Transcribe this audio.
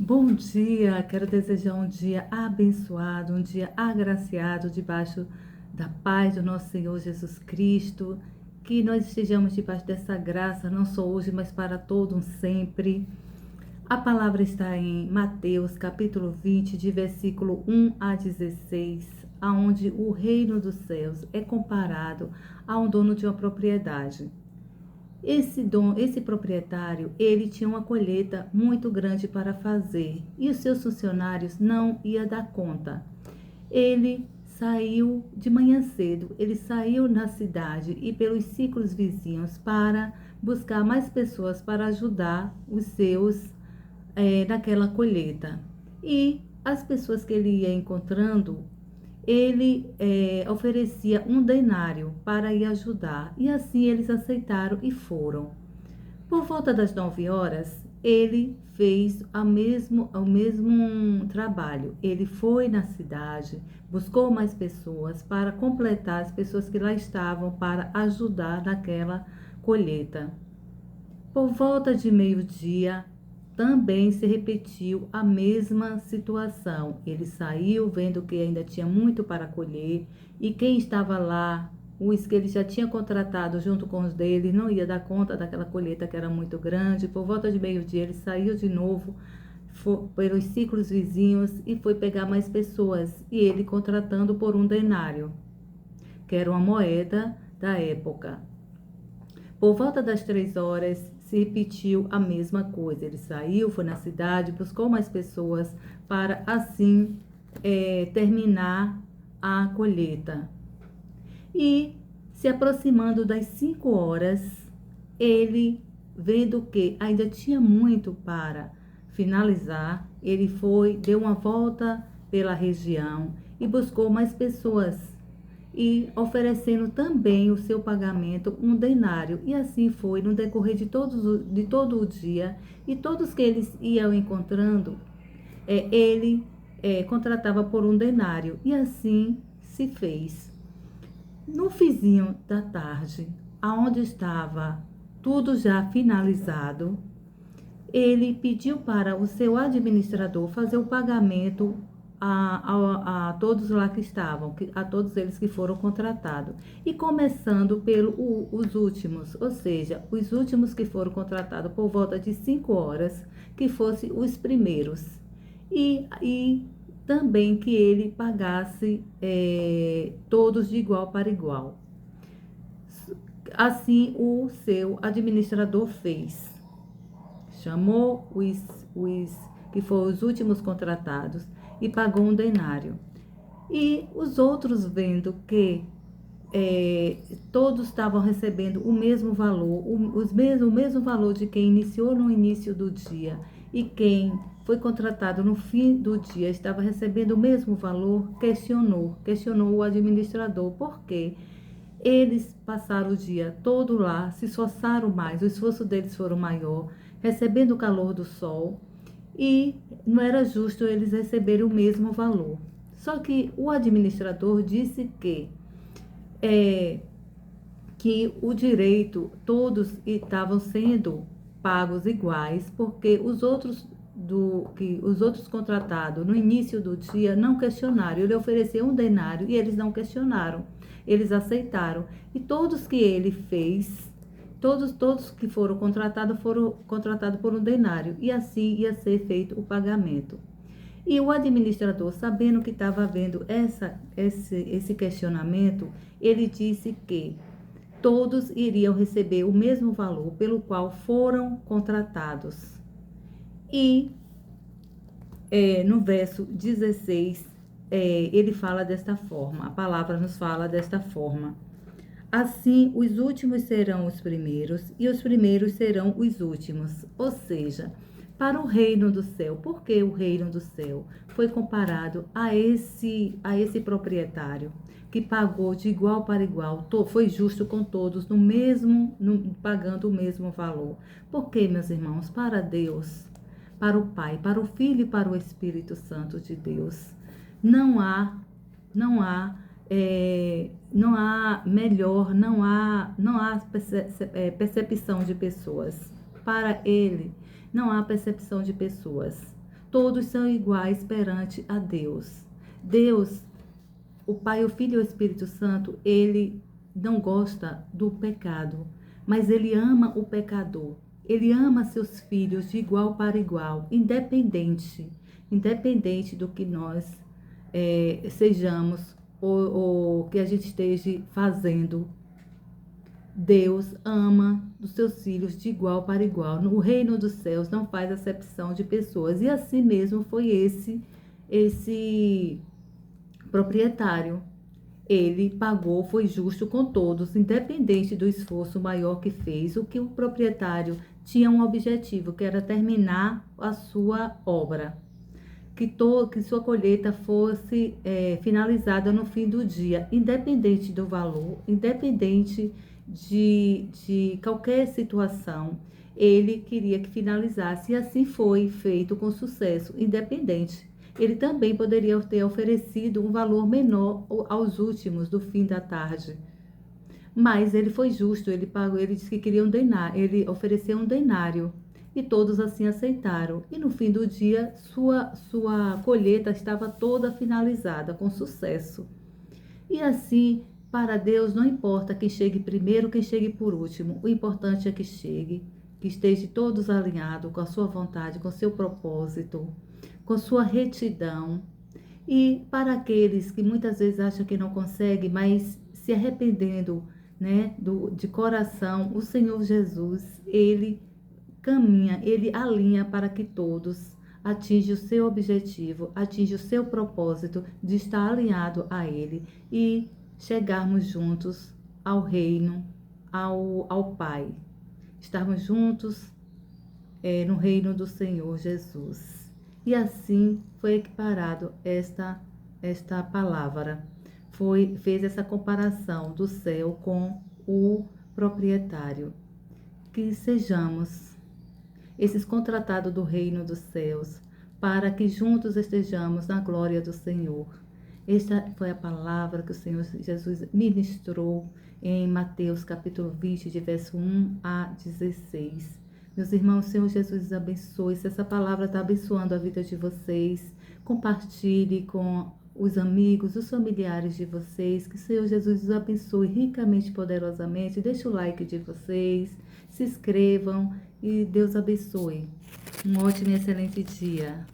Bom dia, quero desejar um dia abençoado, um dia agraciado debaixo da paz do nosso Senhor Jesus Cristo, que nós estejamos debaixo dessa graça, não só hoje, mas para todo um sempre. A palavra está em Mateus, capítulo 20, de versículo 1 a 16, aonde o reino dos céus é comparado a um dono de uma propriedade. Esse proprietário, ele tinha uma colheita muito grande para fazer e os seus funcionários não iam dar conta. Ele saiu de manhã cedo, ele saiu na cidade e pelos ciclos vizinhos para buscar mais pessoas para ajudar os seus naquela colheita. E as pessoas que ele ia encontrando, ele oferecia um denário para ir ajudar. E assim eles aceitaram e foram. Por volta das 9 horas, ele fez o mesmo trabalho. Ele foi na cidade, buscou mais pessoas para completar as pessoas que lá estavam para ajudar naquela colheita. Por volta de meio-dia, também se repetiu a mesma situação. Ele saiu vendo que ainda tinha muito para colher e quem estava lá, os que ele já tinha contratado junto com os dele, não ia dar conta daquela colheita que era muito grande. Por volta de meio-dia, ele saiu de novo pelos ciclos vizinhos e foi pegar mais pessoas. E ele contratando por um denário, que era uma moeda da época. Por volta das 3 horas, se repetiu a mesma coisa. Ele saiu, foi na cidade, buscou mais pessoas para assim terminar a colheita. E se aproximando das 5 horas, ele, vendo que ainda tinha muito para finalizar, ele foi, deu uma volta pela região e buscou mais pessoas e oferecendo também o seu pagamento, um denário. E assim foi no decorrer de todo o dia, e todos que eles iam encontrando, ele contratava por um denário, e assim se fez. No fizinho da tarde, aonde estava tudo já finalizado, ele pediu para o seu administrador fazer o pagamento a todos lá que estavam, a todos eles que foram contratados. E começando pelos últimos, ou seja, os últimos que foram contratados por volta de 5 horas, que fossem os primeiros. E também que ele pagasse todos de igual para igual. Assim o seu administrador fez. Chamou os que foram os últimos contratados e pagou um denário. E os outros, vendo que todos estavam recebendo o mesmo valor, o mesmo valor de quem iniciou no início do dia e quem foi contratado no fim do dia estava recebendo o mesmo valor, questionou o administrador, porque eles passaram o dia todo lá, se esforçaram mais, o esforço deles foi maior, recebendo o calor do sol, e não era justo eles receberem o mesmo valor. Só que o administrador disse que o direito, todos estavam sendo pagos iguais, porque os outros contratados no início do dia não questionaram. Ele ofereceu um denário e eles não questionaram, eles aceitaram. E todos que ele fez, todos que foram contratados por um denário, e assim ia ser feito o pagamento. E o administrador, sabendo que estava havendo esse questionamento, ele disse que todos iriam receber o mesmo valor pelo qual foram contratados. E no verso 16, ele fala desta forma, a palavra nos fala desta forma: assim, os últimos serão os primeiros e os primeiros serão os últimos. Ou seja, para o reino do céu. Por que o reino do céu foi comparado a esse proprietário que pagou de igual para igual, foi justo com todos, pagando o mesmo valor? Porque, meus irmãos, para Deus, para o Pai, para o Filho e para o Espírito Santo de Deus, não há melhor, não há percepção de pessoas. Para ele, não há percepção de pessoas. Todos são iguais perante a Deus. Deus, o Pai, o Filho e o Espírito Santo, ele não gosta do pecado, mas ele ama o pecador. Ele ama seus filhos de igual para igual, independente do que nós sejamos ou que a gente esteja fazendo. Deus ama os seus filhos de igual para igual. No reino dos céus não faz acepção de pessoas. E assim mesmo foi esse proprietário. Ele pagou, foi justo com todos, independente do esforço maior que fez. O que o proprietário tinha um objetivo, que era terminar a sua obra. Que sua colheita fosse finalizada no fim do dia, independente do valor, independente de qualquer situação. Ele queria que finalizasse e assim foi feito com sucesso, independente. Ele também poderia ter oferecido um valor menor aos últimos do fim da tarde. Mas ele foi justo, ele pagou, ele disse que queria um denário, ele ofereceu um denário. E todos assim aceitaram. E no fim do dia, sua colheita estava toda finalizada, com sucesso. E assim, para Deus, não importa quem chegue primeiro, quem chegue por último. O importante é que chegue, que esteja todos alinhados com a sua vontade, com seu propósito, com sua retidão. E para aqueles que muitas vezes acham que não conseguem, mas se arrependendo, né, de coração, o Senhor Jesus, ele caminha, ele alinha para que todos atinjam o seu objetivo, atinjam o seu propósito de estar alinhado a ele e chegarmos juntos ao reino, ao Pai. Estarmos juntos no reino do Senhor Jesus. E assim foi equiparado esta palavra. Fez essa comparação do céu com o proprietário. Que sejamos esses contratados do reino dos céus, para que juntos estejamos na glória do Senhor. Esta foi a palavra que o Senhor Jesus ministrou em Mateus capítulo 20, de verso 1 a 16. Meus irmãos, o Senhor Jesus os abençoe. Se essa palavra está abençoando a vida de vocês, compartilhe com os amigos, os familiares de vocês. Que o Senhor Jesus os abençoe ricamente, poderosamente. Deixe o like de vocês, se inscrevam e Deus abençoe. Um ótimo e excelente dia.